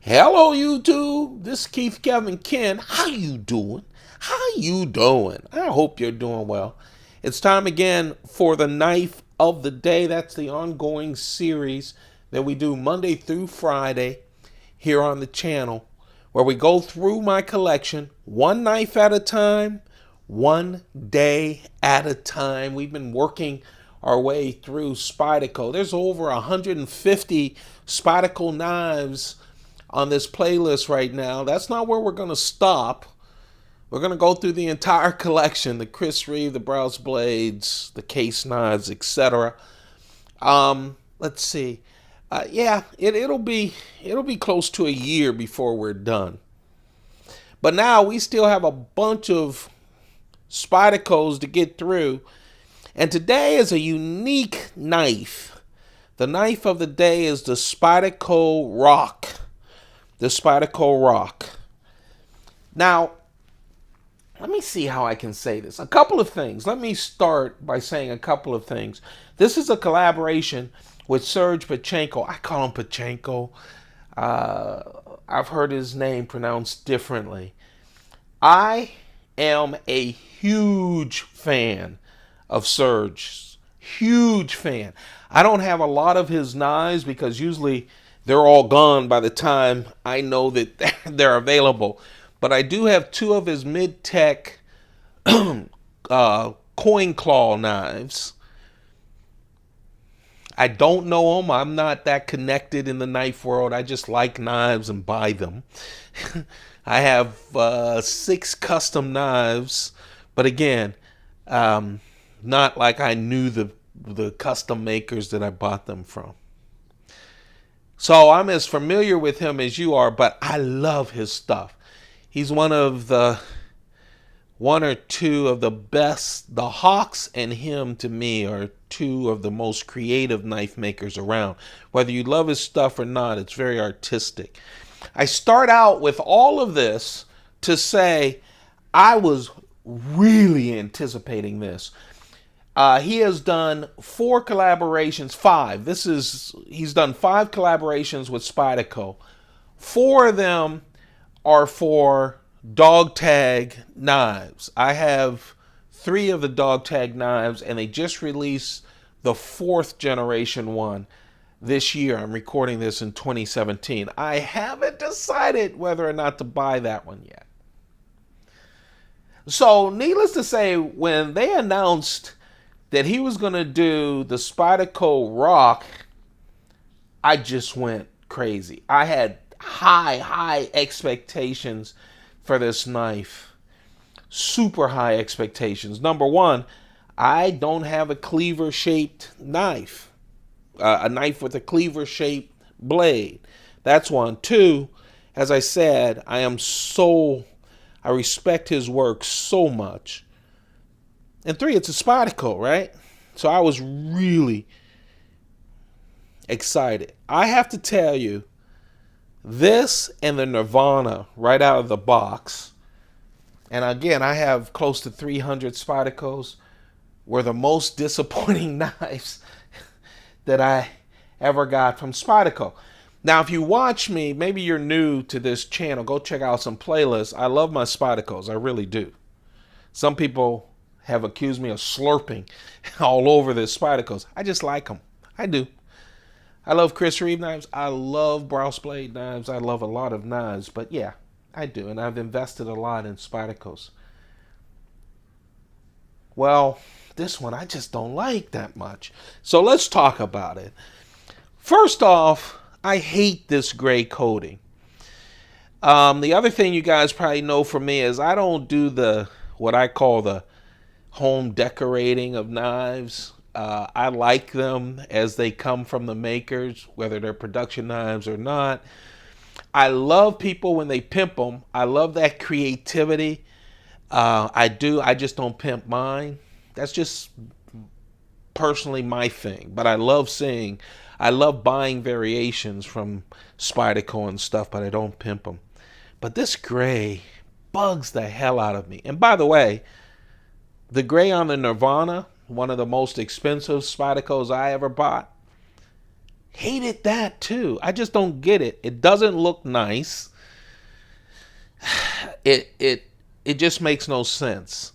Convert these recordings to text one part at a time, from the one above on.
Hello YouTube, this is Keith Kevin Ken. How you doing? How you doing? I hope you're doing well. It's time again for the knife of the day. That's the ongoing series that we do Monday through Friday here on the channel, where we go through my collection one knife at a time, one day at a time. We've been working our way through Spyderco. There's over 150 Spyderco knives on this playlist right now. That's not where we're going to stop. We're going to go through the entire collection, the Chris Reeve, the Browse Blades, the case knives, etc. Let's see. It'll be close to a year before we're done. But now we still have a bunch of Spydercos to get through. And today is a unique knife. The knife of the day is the Spyderco ROC. The Spyderco ROC. Now, let me see how I can say this. A couple of things. Let me start by saying a couple of things. This is a collaboration with Serge Pachenko. I call him Pachenko. I've heard his name pronounced differently. I am a huge fan of Serge. Huge fan. I don't have a lot of his knives because usually they're all gone by the time I know that they're available. But I do have two of his mid-tech coin claw knives. I don't know them. I'm not that connected in the knife world. I just like knives and buy them. I have 6 custom knives. But again, not like I knew the custom makers that I bought them from. So I'm as familiar with him as you are, but I love his stuff. He's one or two of the best. The Hawks and him, to me, are two of the most creative knife makers around. Whether you love his stuff or not, it's very artistic. I start out with all of this to say I was really anticipating this. He has done 4 collaborations, 5. He's done 5 collaborations with Spyderco. 4 of them are for dog tag knives. I have 3 of the dog tag knives, and they just released the 4th generation one this year. I'm recording this in 2017. I haven't decided whether or not to buy that one yet. So, needless to say, when they announced that he was going to do the Spyderco ROC, I just went crazy. I had high expectations for this knife. Super high expectations. Number one, I don't have a cleaver-shaped knife. A knife with a cleaver-shaped blade. That's one. 2, as I said, I respect his work so much. And 3, it's a Spyderco, right? So I was really excited. I have to tell you, this and the Nirvana right out of the box, and again, I have close to 300 Spydercos, were the most disappointing knives that I ever got from Spyderco. Now, if you watch me, maybe you're new to this channel, go check out some playlists. I love my Spydercos. I really do. Some people have accused me of slurping all over the Spydercos. I just like them. I do. I love Chris Reeve knives. I love Browse Blade knives. I love a lot of knives. But yeah, I do. And I've invested a lot in Spydercos. Well, this one I just don't like that much. So let's talk about it. First off, I hate this gray coating. The other thing you guys probably know from me is I don't do what I call the home decorating of knives. I like them as they come from the makers, whether they're production knives or not. I love people when they pimp them. I love that creativity. I do. I just don't pimp mine. That's just personally my thing. But I love buying variations from Spyderco and stuff, but I don't pimp them. But this gray bugs the hell out of me. And by the way, the gray on the Nirvana, one of the most expensive Spydercos I ever bought, Hated that too. I just don't get it. It doesn't look nice. It just makes no sense.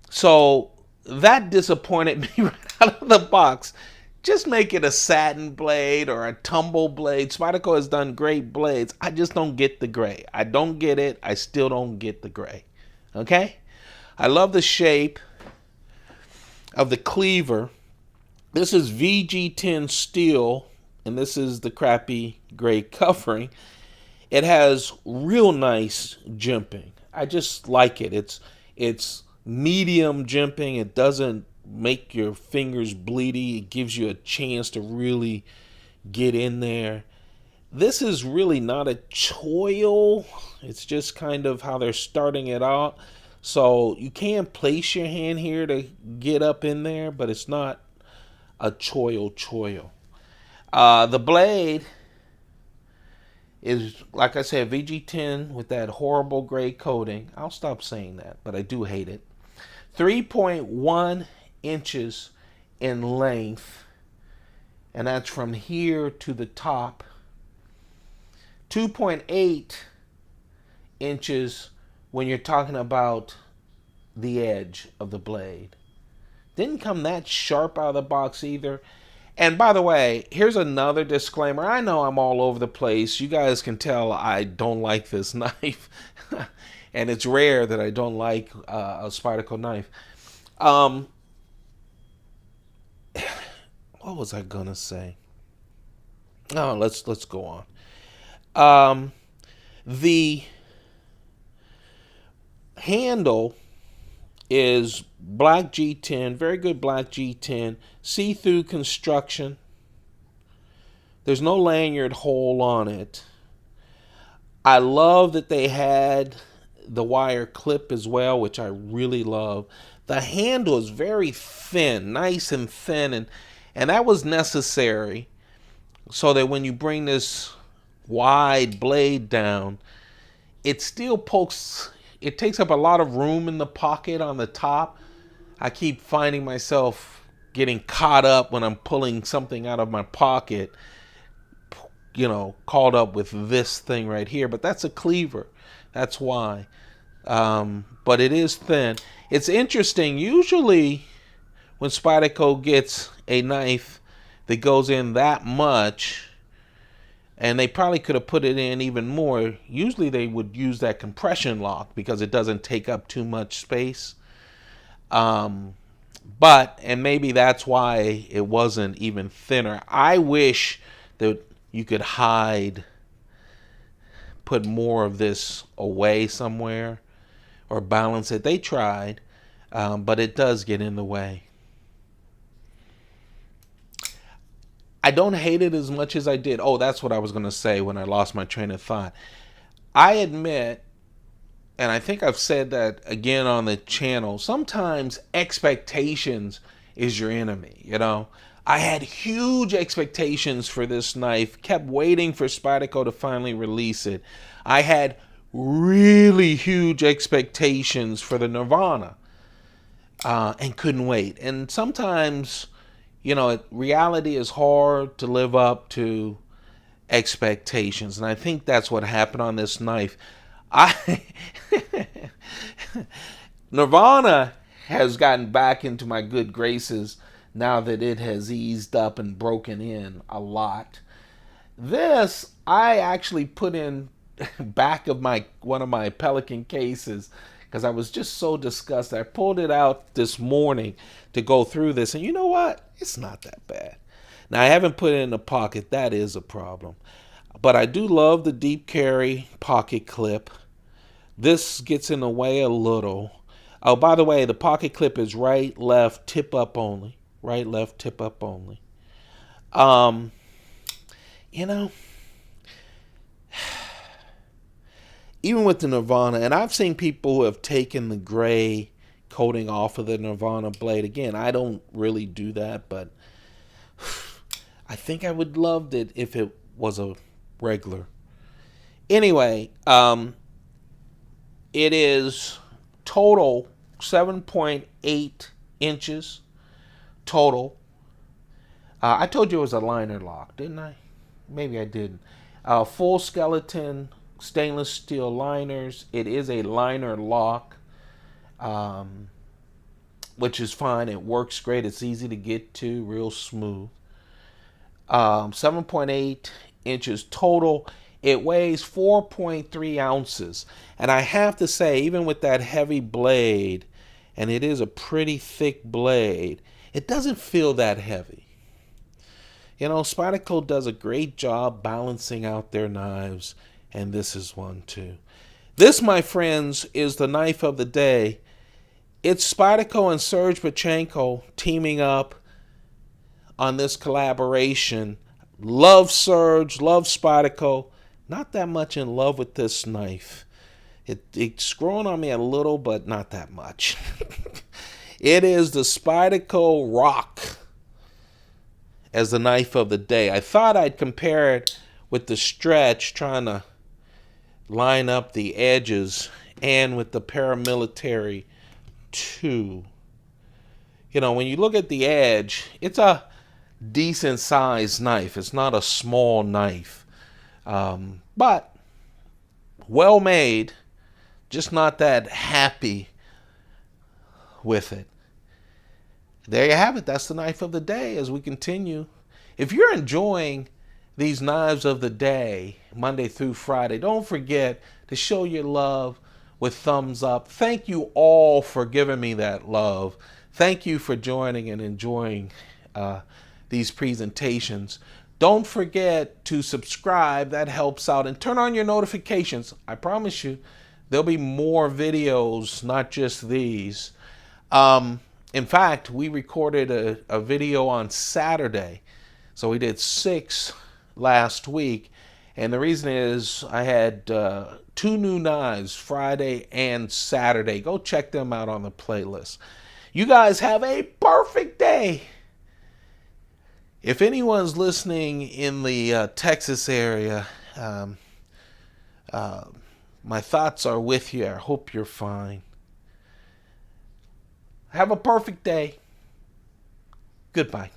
So that disappointed me right out of the box. Just make it a satin blade or a tumble blade. Spyderco has done great blades. I just don't get the gray. I don't get it. I still don't get the gray. Okay? I love the shape of the cleaver. This is VG10 steel, and this is the crappy gray covering. It has real nice jimping. I just like it. It's medium jimping. It doesn't make your fingers bleedy. It gives you a chance to really get in there. This is really not a choil. It's just kind of how they're starting it out. So you can place your hand here to get up in there, but it's not a choil. The blade is, like I said, VG10 with that horrible gray coating. I'll stop saying that, but I do hate it. 3.1 inches in length, and that's from here to the top. 2.8 inches when you're talking about the edge of the blade. Didn't come that sharp out of the box either. And by the way, here's another disclaimer. I know I'm all over the place. You guys can tell I don't like this knife. And it's rare that I don't like a Spyderco knife. What was I gonna say? Oh, let's go on. The handle is black G10, very good black G10, see-through construction. There's no lanyard hole on it. I love that they had the wire clip as well, which I really love. The handle is very thin, nice and thin, and that was necessary so that when you bring this wide blade down, it still pokes. It takes up a lot of room in the pocket on the top. I keep finding myself getting caught up when I'm pulling something out of my pocket, caught up with this thing right here. But that's a cleaver. That's why. But it is thin. It's interesting. Usually when Spyderco gets a knife that goes in that much, and they probably could have put it in even more. Usually they would use that compression lock because it doesn't take up too much space. And maybe that's why it wasn't even thinner. I wish that you could put more of this away somewhere or balance it. They tried, but it does get in the way. I don't hate it as much as I did. Oh, that's what I was going to say when I lost my train of thought. I admit, and I think I've said that again on the channel, sometimes expectations is your enemy, I had huge expectations for this knife, kept waiting for Spyderco to finally release it. I had really huge expectations for the Nirvana and couldn't wait. And sometimes, reality is hard to live up to expectations. And I think that's what happened on this knife. Nirvana has gotten back into my good graces now that it has eased up and broken in a lot. This, I actually put in back of one of my Pelican cases because I was just so disgusted. I pulled it out this morning to go through this, and you know what? It's not that bad. Now, I haven't put it in the pocket. That is a problem. But I do love the deep carry pocket clip. This gets in the way a little. Oh, by the way, the pocket clip is right, left, tip up only. Right, left, tip up only. Even with the Nirvana, and I've seen people who have taken the gray coating off of the Nirvana blade. Again, I don't really do that, but I think I would loved it if it was a regular. Anyway, it is total 7.8 inches total. I told you it was a liner lock, didn't I? Maybe I didn't. Full skeleton stainless steel liners. It is a liner lock, um, which is fine. It works great. It's easy to get to, real smooth. 7.8 inches total. It weighs 4.3 ounces. And I have to say, even with that heavy blade, and it is a pretty thick blade, it doesn't feel that heavy. You know, Spyderco does a great job balancing out their knives, and this is one too. This, my friends, is the knife of the day. It's Spyderco and Serge Pachenko teaming up on this collaboration. Love Serge, love Spyderco. Not that much in love with this knife. It's growing on me a little, but not that much. It is the Spyderco ROC as the knife of the day. I thought I'd compare it with the Stretch, trying to line up the edges, and with the Paramilitary 2. You know, when you look at the edge, it's a decent sized knife. It's not a small knife, but well made. Just not that happy with it. There you have it. That's the knife of the day as we continue. If you're enjoying these knives of the day, Monday through Friday, don't forget to show your love with thumbs up. Thank you all for giving me that love. Thank you for joining and enjoying these presentations. Don't forget to subscribe. That helps out. And turn on your notifications. I promise you, there'll be more videos, not just these. In fact, we recorded a video on Saturday. So we did 6 last week. And the reason is I had 2 new knives, Friday and Saturday. Go check them out on the playlist. You guys have a perfect day. If anyone's listening in the Texas area, my thoughts are with you. I hope you're fine. Have a perfect day. Goodbye.